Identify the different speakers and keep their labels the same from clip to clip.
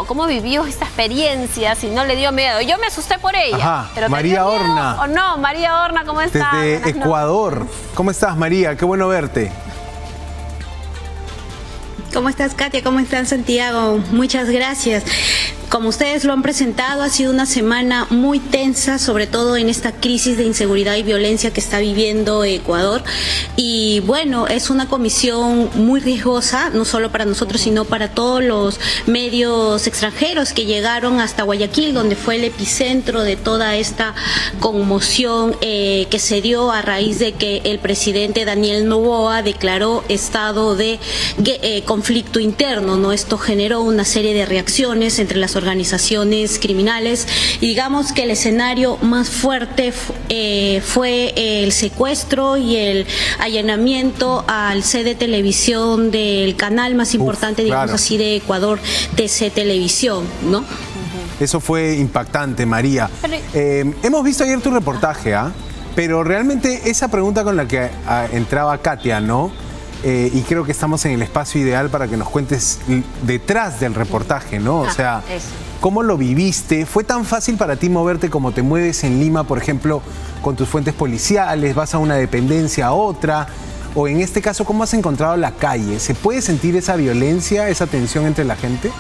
Speaker 1: ¿Cómo vivió esta experiencia si no le dio miedo? Yo me asusté por ella.
Speaker 2: Ajá,
Speaker 1: pero
Speaker 2: María Horna.
Speaker 1: ¿O no? María Horna, ¿cómo estás?
Speaker 2: Desde Ecuador. ¿Cómo estás, María? Qué bueno verte.
Speaker 3: ¿Cómo estás, Katia? ¿Cómo estás, Santiago? Muchas gracias. Como ustedes lo han presentado, ha sido una semana muy tensa, sobre todo en esta crisis de inseguridad y violencia que está viviendo Ecuador. Y bueno, es una comisión muy riesgosa, no solo para nosotros, sino para todos los medios extranjeros que llegaron hasta Guayaquil, donde fue el epicentro de toda esta conmoción que se dio a raíz de que el presidente Daniel Noboa declaró estado de conflicto interno, ¿no? Esto generó una serie de reacciones entre las organizaciones criminales y digamos que el escenario más fuerte fue el secuestro y el allanamiento al sede de televisión del canal más importante, digamos así, de Ecuador, TC Televisión, ¿no?
Speaker 2: Eso fue impactante, María. Hemos visto ayer tu reportaje, pero realmente esa pregunta con la que entraba Katia, ¿no? Y creo que estamos en el espacio ideal para que nos cuentes detrás del reportaje, ¿no? O sea, ¿cómo lo viviste? ¿Fue tan fácil para ti moverte como te mueves en Lima, por ejemplo, con tus fuentes policiales? ¿Vas a una dependencia a otra? O en este caso, ¿cómo has encontrado la calle? ¿Se puede sentir esa violencia, esa tensión entre la gente?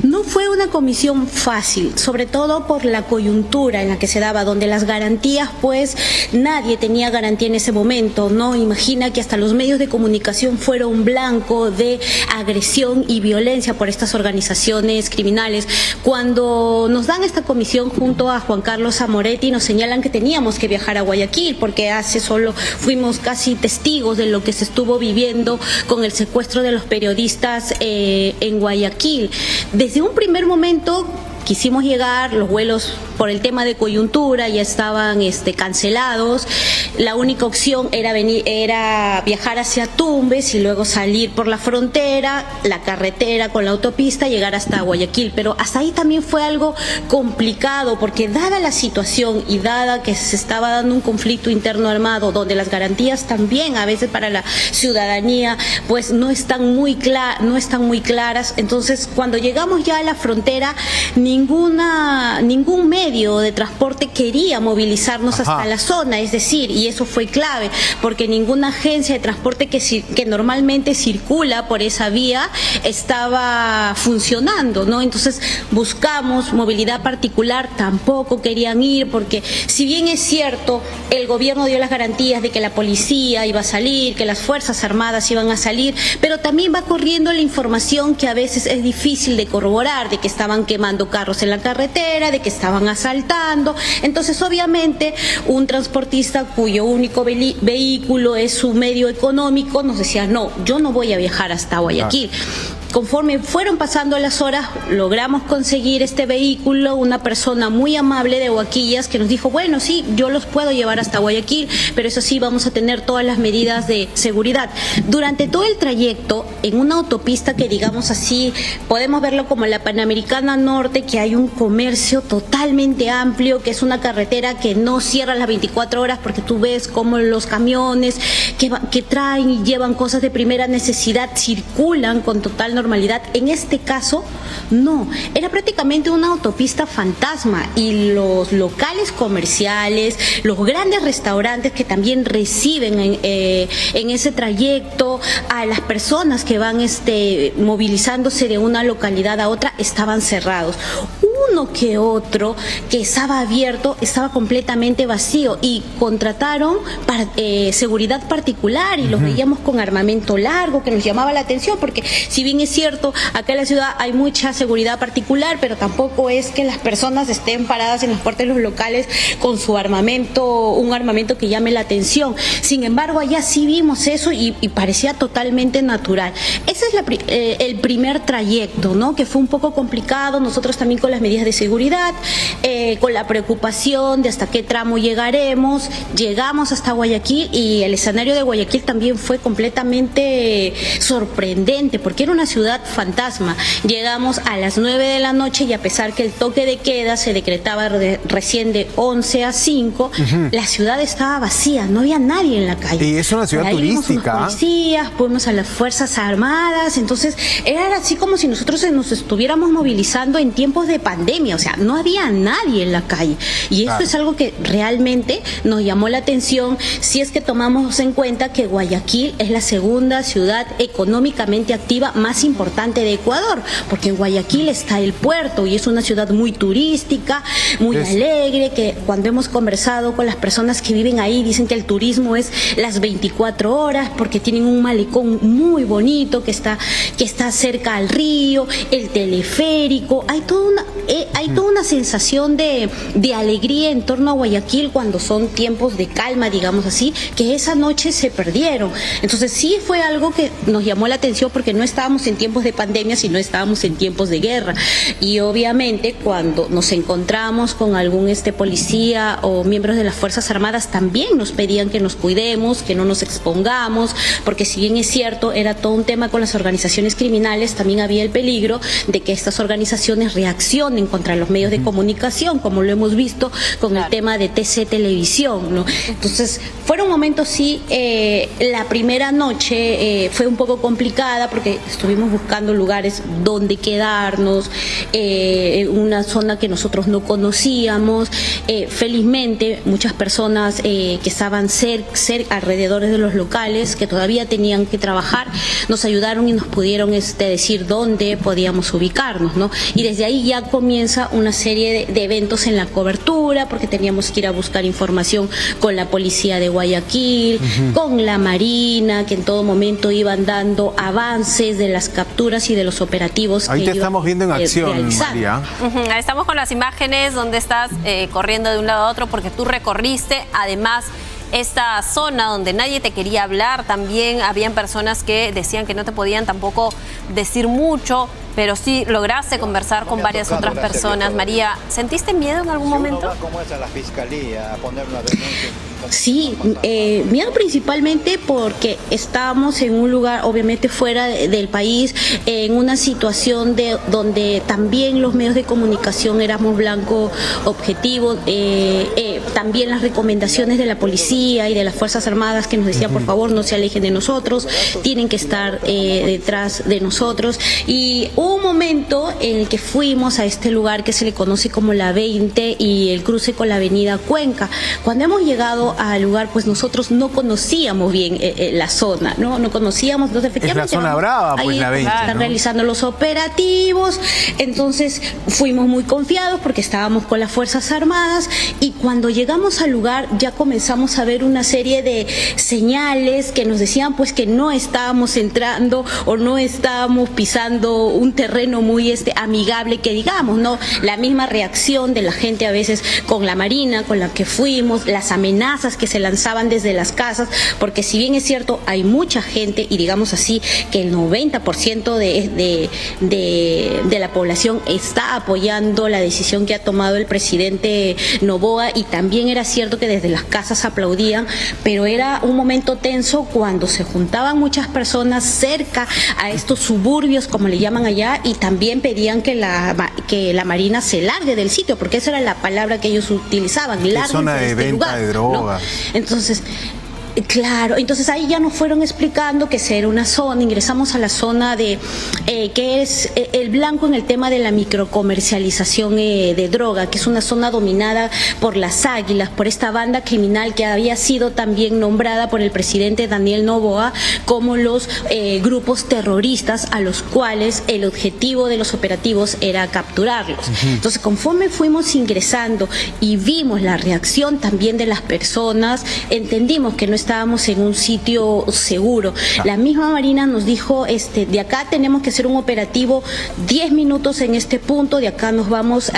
Speaker 3: No fue una comisión fácil, sobre todo por la coyuntura en la que se daba, donde las garantías, pues nadie tenía garantía en ese momento, ¿no? Imagina que hasta los medios de comunicación fueron blanco de agresión y violencia por estas organizaciones criminales. Cuando nos dan esta comisión junto a Juan Carlos Zamoretti, nos señalan que teníamos que viajar a Guayaquil, porque hace solo fuimos casi testigos de lo que se estuvo viviendo con el secuestro de los periodistas en Guayaquil. Desde un primer momento quisimos llegar, los vuelos por el tema de coyuntura ya estaban cancelados. La única opción era viajar hacia Tumbes y luego salir por la frontera, la carretera con la autopista, llegar hasta Guayaquil. Pero hasta ahí también fue algo complicado, porque dada la situación y dada que se estaba dando un conflicto interno armado, donde las garantías también a veces para la ciudadanía pues no están muy claras, entonces cuando llegamos ya a la frontera, ningún medio de transporte quería movilizarnos hasta la zona, es decir, y eso fue clave, porque ninguna agencia de transporte que normalmente circula por esa vía estaba funcionando, ¿no? Entonces buscamos movilidad particular, tampoco querían ir, porque si bien es cierto, el gobierno dio las garantías de que la policía iba a salir, que las Fuerzas Armadas iban a salir, pero también va corriendo la información que a veces es difícil de corroborar, de que estaban quemando carros en la carretera, de que estaban asaltando. Entonces obviamente un transportista cuyo único vehículo es su medio económico nos decía, no, yo no voy a viajar hasta Guayaquil. Conforme fueron pasando las horas, logramos conseguir este vehículo, una persona muy amable de Huaquillas que nos dijo, bueno, sí, yo los puedo llevar hasta Guayaquil, pero eso sí, vamos a tener todas las medidas de seguridad. Durante todo el trayecto, en una autopista que digamos así, podemos verlo como la Panamericana Norte, que hay un comercio totalmente amplio, que es una carretera que no cierra las 24 horas, porque tú ves cómo los camiones que traen y llevan cosas de primera necesidad circulan con total normalidad. En este caso, no, era prácticamente una autopista fantasma y los locales comerciales, los grandes restaurantes que también reciben en ese trayecto a las personas que van movilizándose de una localidad a otra, estaban cerrados. Uno que otro que estaba abierto estaba completamente vacío y contrataron seguridad particular y los veíamos con armamento largo, que nos llamaba la atención, porque si bien es cierto, acá en la ciudad hay mucha seguridad particular, pero tampoco es que las personas estén paradas en las puertas de los locales con su armamento, un armamento que llame la atención. Sin embargo, allá sí vimos eso y parecía totalmente natural. Ese es el primer trayecto, ¿no? Que fue un poco complicado. Nosotros también con las medidas medidas de seguridad, con la preocupación de hasta qué tramo llegaremos. Llegamos hasta Guayaquil y el escenario de Guayaquil también fue completamente sorprendente porque era una ciudad fantasma. Llegamos a las 9 de la noche y a pesar que el toque de queda se decretaba recién de 11 a 5, la ciudad estaba vacía, no había nadie en la calle.
Speaker 2: Y es una ciudad turística.
Speaker 3: Vimos policías, fuimos a las Fuerzas Armadas, entonces era así como si nosotros nos estuviéramos movilizando en tiempos de pandemia, o sea, no había nadie en la calle. Y esto es algo que realmente nos llamó la atención si es que tomamos en cuenta que Guayaquil es la segunda ciudad económicamente activa más importante de Ecuador, porque en Guayaquil está el puerto y es una ciudad muy turística, muy alegre, que cuando hemos conversado con las personas que viven ahí dicen que el turismo es las 24 horas porque tienen un malecón muy bonito que está cerca al río, el teleférico, hay toda una sensación de alegría en torno a Guayaquil cuando son tiempos de calma, digamos así, que esa noche se perdieron. Entonces sí fue algo que nos llamó la atención porque no estábamos en tiempos de pandemia, sino estábamos en tiempos de guerra. Y obviamente cuando nos encontramos con algún policía o miembros de las Fuerzas Armadas también nos pedían que nos cuidemos, que no nos expongamos, porque si bien es cierto, era todo un tema con las organizaciones criminales, también había el peligro de que estas organizaciones reaccionen contra los medios de comunicación, como lo hemos visto con el tema de TC Televisión, ¿no? Entonces, fueron momentos, sí, la primera noche fue un poco complicada porque estuvimos buscando lugares donde quedarnos, una zona que nosotros no conocíamos. Felizmente, muchas personas que estaban cerca, alrededor de los locales, que todavía tenían que trabajar, nos ayudaron y nos pudieron decir dónde podíamos ubicarnos, ¿no? Y desde ahí ya comienza una serie de eventos en la cobertura, porque teníamos que ir a buscar información con la policía de Guayaquil, con la Marina, que en todo momento iban dando avances de las capturas y de los operativos.
Speaker 2: Ahí te estamos viendo en acción, María.
Speaker 1: Estamos con las imágenes donde estás corriendo de un lado a otro porque tú recorriste, además, esta zona donde nadie te quería hablar. También habían personas que decían que no te podían tampoco decir mucho, pero sí lograste conversar con varias otras personas. María, ¿sentiste miedo en algún momento?
Speaker 4: ¿Cómo es a la fiscalía a poner una denuncia?
Speaker 3: Sí, miedo principalmente porque estábamos en un lugar obviamente fuera del país, en una situación donde también los medios de comunicación éramos blanco objetivo, también las recomendaciones de la policía y de las Fuerzas Armadas que nos decían por favor no se alejen de nosotros, tienen que estar detrás de nosotros. Y hubo un momento en el que fuimos a este lugar que se le conoce como la 20 y el cruce con la avenida Cuenca. Cuando hemos llegado al lugar, pues nosotros no conocíamos bien la zona, no conocíamos, entonces efectivamente
Speaker 2: es la zona brava, pues la 20,
Speaker 3: están realizando los operativos, entonces fuimos muy confiados porque estábamos con las Fuerzas Armadas y cuando llegamos al lugar ya comenzamos a ver una serie de señales que nos decían pues que no estábamos entrando o no estábamos pisando un terreno muy amigable que digamos, ¿no? La misma reacción de la gente a veces con la Marina, con la que fuimos, las amenazas que se lanzaban desde las casas, porque si bien es cierto, hay mucha gente, y digamos así, que el 90% de la población está apoyando la decisión que ha tomado el presidente Noboa, y también era cierto que desde las casas aplaudían, pero era un momento tenso cuando se juntaban muchas personas cerca a estos suburbios, como le llaman allá, y también pedían que la Marina se largue del sitio, porque esa era la palabra que ellos utilizaban, lárguense
Speaker 2: zona de venta
Speaker 3: lugar,
Speaker 2: de drogas.
Speaker 3: ¿no? Entonces, claro, entonces ahí ya nos fueron explicando que esa era una zona, ingresamos a la zona de que es el blanco en el tema de la microcomercialización de droga, que es una zona dominada por las Águilas, por esta banda criminal que había sido también nombrada por el presidente Daniel Noboa como los grupos terroristas a los cuales el objetivo de los operativos era capturarlos. Entonces, conforme fuimos ingresando y vimos la reacción también de las personas, entendimos que no estábamos en un sitio seguro. La misma Marina nos dijo, de acá tenemos que hacer un operativo 10 minutos en este punto, de acá nos vamos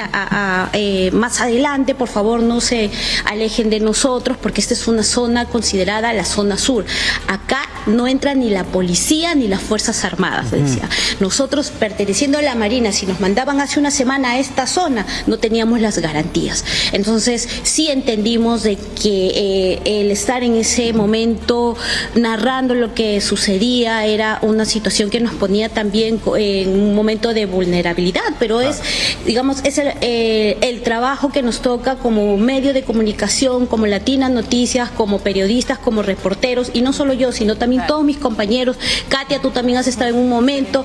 Speaker 3: más adelante, por favor no se alejen de nosotros, porque esta es una zona considerada la zona sur. Acá no entra ni la policía ni las Fuerzas Armadas, decía. Nosotros, perteneciendo a la Marina, si nos mandaban hace una semana a esta zona, no teníamos las garantías. Entonces, sí entendimos de que el estar en ese momento narrando lo que sucedía era una situación que nos ponía también en un momento de vulnerabilidad, pero es, digamos, es el trabajo que nos toca como medio de comunicación, como Latina Noticias, como periodistas, como reporteros, y no solo yo, sino también todos mis compañeros. Katia, tú también has estado en un momento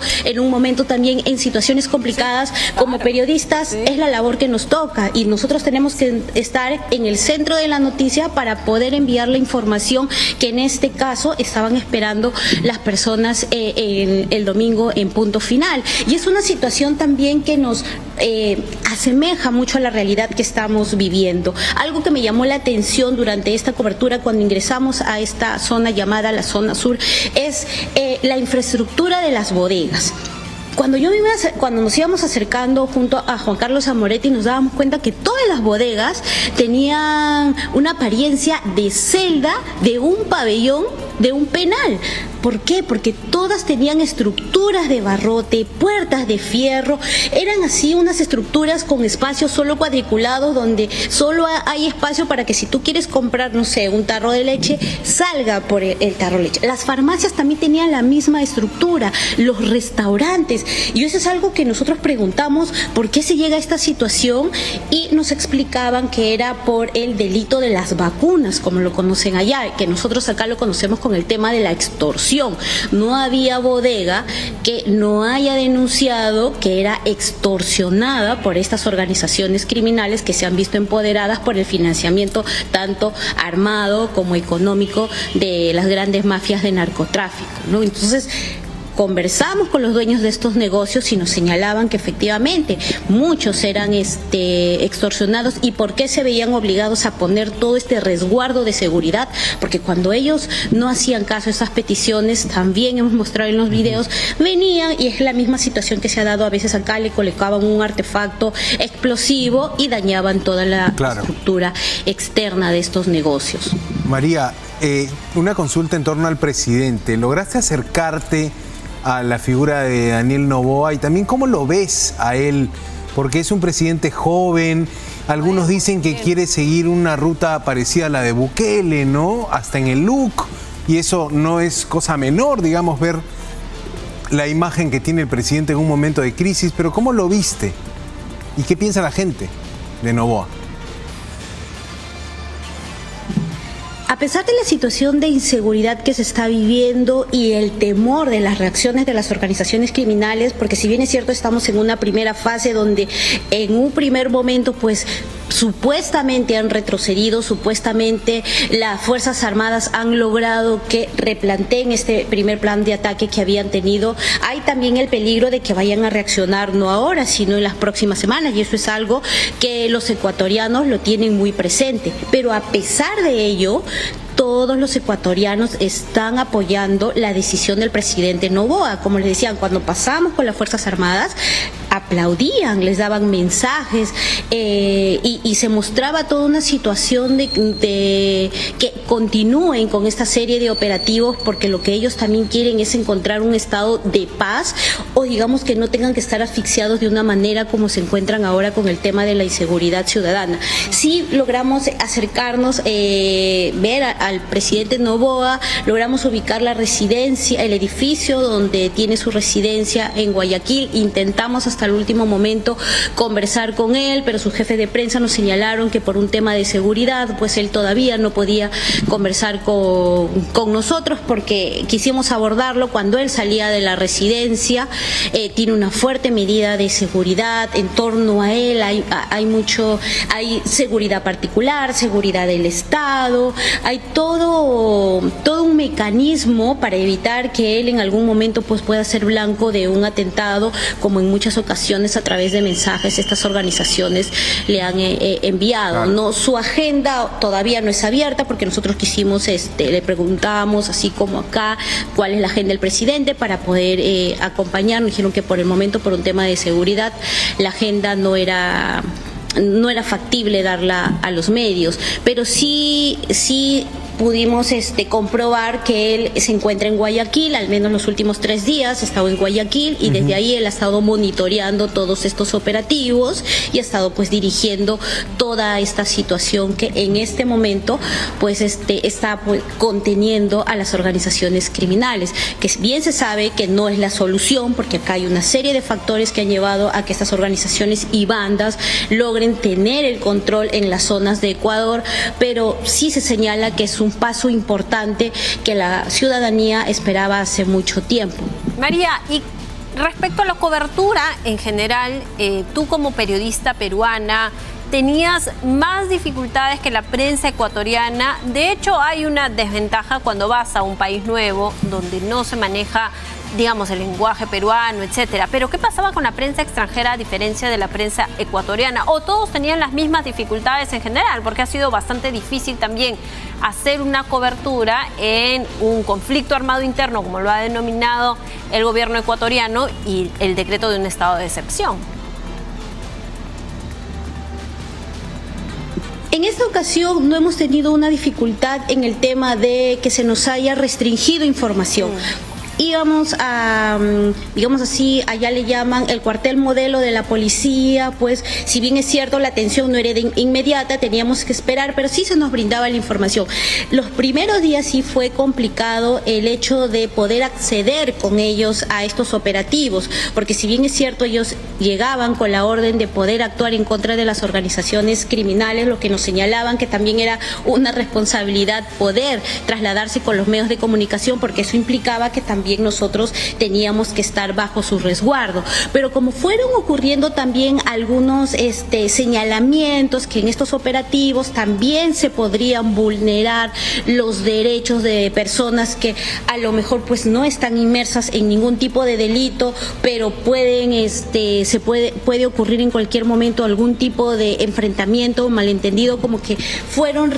Speaker 3: también en situaciones complicadas. Como periodistas es la labor que nos toca y nosotros tenemos que estar en el centro de la noticia para poder enviar la información que en este caso estaban esperando las personas el domingo en punto final. Y es una situación también que nos asemeja mucho a la realidad que estamos viviendo. Algo que me llamó la atención durante esta cobertura cuando ingresamos a esta zona llamada la zona sur es la infraestructura de las bodegas. Cuando nos íbamos acercando junto a Juan Carlos Amoretti, nos dábamos cuenta que todas las bodegas tenían una apariencia de celda de un pabellón de un penal. ¿Por qué? Porque todas tenían estructuras de barrote, puertas de fierro, eran así unas estructuras con espacios solo cuadriculados donde solo hay espacio para que si tú quieres comprar, no sé, un tarro de leche, salga por el tarro de leche. Las farmacias también tenían la misma estructura, los restaurantes, y eso es algo que nosotros preguntamos, ¿por qué se llega a esta situación? Y nos explicaban que era por el delito de las vacunas, como lo conocen allá, que nosotros acá lo conocemos con el tema de la extorsión. No había bodega que no haya denunciado que era extorsionada por estas organizaciones criminales que se han visto empoderadas por el financiamiento tanto armado como económico de las grandes mafias de narcotráfico, ¿no? Entonces, conversamos con los dueños de estos negocios y nos señalaban que efectivamente muchos eran extorsionados. ¿Y por qué se veían obligados a poner todo este resguardo de seguridad? Porque cuando ellos no hacían caso a esas peticiones, también hemos mostrado en los videos, venían, y es la misma situación que se ha dado a veces acá, le colocaban un artefacto explosivo y dañaban toda la estructura externa de estos negocios.
Speaker 2: María, una consulta en torno al presidente. ¿Lograste acercarte a la figura de Daniel Noboa y también cómo lo ves a él? Porque es un presidente joven, algunos dicen que quiere seguir una ruta parecida a la de Bukele, ¿no? Hasta en el look, y eso no es cosa menor, digamos, ver la imagen que tiene el presidente en un momento de crisis, pero ¿cómo lo viste? ¿Y qué piensa la gente de Noboa?
Speaker 3: A pesar de la situación de inseguridad que se está viviendo y el temor de las reacciones de las organizaciones criminales, porque si bien es cierto estamos en una primera fase donde en un primer momento pues supuestamente han retrocedido, supuestamente las Fuerzas Armadas han logrado que replanteen este primer plan de ataque que habían tenido, hay también el peligro de que vayan a reaccionar no ahora, sino en las próximas semanas, y eso es algo que los ecuatorianos lo tienen muy presente. Pero a pesar de ello, todos los ecuatorianos están apoyando la decisión del presidente Noboa. Como les decían, cuando pasamos con las Fuerzas Armadas, aplaudían, les daban mensajes y se mostraba toda una situación de que continúen con esta serie de operativos, porque lo que ellos también quieren es encontrar un estado de paz, o digamos que no tengan que estar asfixiados de una manera como se encuentran ahora con el tema de la inseguridad ciudadana. Sí logramos acercarnos, ver al presidente Noboa, logramos ubicar la residencia, el edificio donde tiene su residencia en Guayaquil, intentamos hasta el último momento conversar con él, pero sus jefes de prensa nos señalaron que por un tema de seguridad, pues él todavía no podía conversar con nosotros, porque quisimos abordarlo cuando él salía de la residencia. Tiene una fuerte medida de seguridad en torno a él, hay seguridad particular, seguridad del Estado, hay todo un mecanismo para evitar que él en algún momento pues pueda ser blanco de un atentado, como en muchas ocasiones a través de mensajes estas organizaciones le han enviado. Claro. No, su agenda todavía no es abierta, porque nosotros quisimos, le preguntamos, así como acá, cuál es la agenda del presidente para poder acompañar. Nos dijeron que por el momento, por un tema de seguridad, la agenda no era factible darla a los medios, pero sí pudimos comprobar que él se encuentra en Guayaquil, al menos los últimos 3 días ha estado en Guayaquil, y desde ahí él ha estado monitoreando todos estos operativos y ha estado pues dirigiendo toda esta situación que en este momento pues está pues conteniendo a las organizaciones criminales, que bien se sabe que no es la solución, porque acá hay una serie de factores que han llevado a que estas organizaciones y bandas logren tener el control en las zonas de Ecuador, pero sí se señala que es un paso importante que la ciudadanía esperaba hace mucho tiempo.
Speaker 1: María, y respecto a la cobertura en general, tú como periodista peruana, ¿tenías más dificultades que la prensa ecuatoriana? De hecho, hay una desventaja cuando vas a un país nuevo, donde no se maneja, digamos, el lenguaje peruano, etcétera. Pero ¿qué pasaba con la prensa extranjera a diferencia de la prensa ecuatoriana? ¿O todos tenían las mismas dificultades en general? Porque ha sido bastante difícil también hacer una cobertura en un conflicto armado interno, como lo ha denominado el gobierno ecuatoriano, y el decreto de un estado de excepción.
Speaker 3: En esta ocasión no hemos tenido una dificultad en el tema de que se nos haya restringido información. Íbamos a, digamos así, allá le llaman el cuartel modelo de la policía, pues si bien es cierto la atención no era inmediata, teníamos que esperar, pero sí se nos brindaba la información. Los primeros días sí fue complicado el hecho de poder acceder con ellos a estos operativos, porque si bien es cierto ellos llegaban con la orden de poder actuar en contra de las organizaciones criminales, lo que nos señalaban que también era una responsabilidad poder trasladarse con los medios de comunicación, porque eso implicaba que también nosotros teníamos que estar bajo su resguardo. Pero como fueron ocurriendo también algunos señalamientos que en estos operativos también se podrían vulnerar los derechos de personas que a lo mejor pues no están inmersas en ningún tipo de delito, pero pueden puede ocurrir en cualquier momento algún tipo de enfrentamiento o malentendido, como que fueron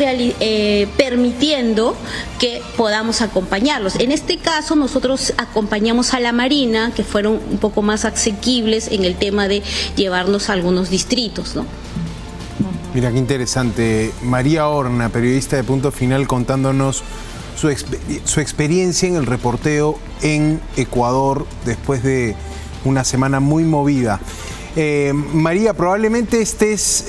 Speaker 3: permitiendo que podamos acompañarlos. En este caso nosotros acompañamos a la Marina, que fueron un poco más asequibles en el tema de llevarnos a algunos distritos, ¿no?
Speaker 2: Mira qué interesante. María Horna, periodista de Punto Final, contándonos su experiencia en el reporteo en Ecuador después de una semana muy movida. María, probablemente estés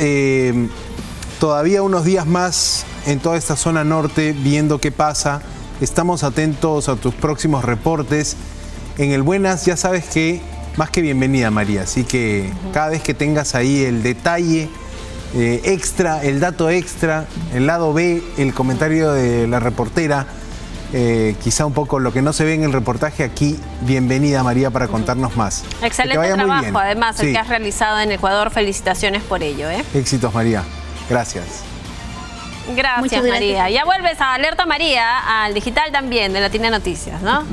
Speaker 2: todavía unos días más en toda esta zona norte viendo qué pasa. Estamos atentos a tus próximos reportes. En el Buenas ya sabes que más que bienvenida, María, así que cada vez que tengas ahí el detalle extra, el dato extra, el lado B, el comentario de la reportera, quizá un poco lo que no se ve en el reportaje aquí, bienvenida, María, para contarnos más.
Speaker 1: Excelente trabajo, además, el que has realizado en Ecuador. Felicitaciones por ello.
Speaker 2: Éxitos, María. Gracias.
Speaker 1: Gracias, María. Ya vuelves a Alerta María, al digital también, de Latina Noticias, ¿no?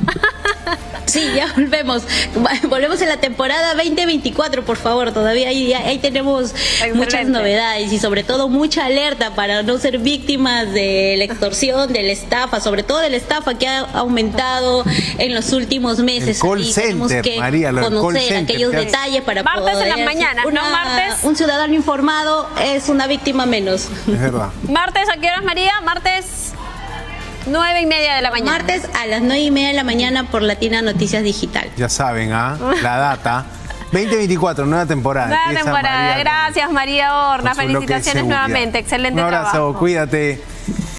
Speaker 3: Sí, ya volvemos. Volvemos en la temporada 2024, por favor. Todavía ahí tenemos muchas novedades y sobre todo mucha alerta para no ser víctimas de la extorsión, de la estafa, sobre todo de la estafa que ha aumentado en los últimos meses.
Speaker 2: El call center,
Speaker 3: que
Speaker 2: María,
Speaker 3: conocer aquellos detalles para
Speaker 1: martes
Speaker 3: poder...
Speaker 1: en las mañanas, ¿no? Martes.
Speaker 3: Un ciudadano informado es una víctima menos.
Speaker 2: Es verdad.
Speaker 1: ¿Martes a qué horas, María? Martes 9:30 de la mañana.
Speaker 3: Martes a las 9:30 de la mañana por Latina Noticias Digital.
Speaker 2: Ya saben, la data. 2024, nueva temporada.
Speaker 1: Nueva temporada. Gracias, María Horna. Felicitaciones nuevamente. Excelente trabajo.
Speaker 2: Un abrazo, cuídate.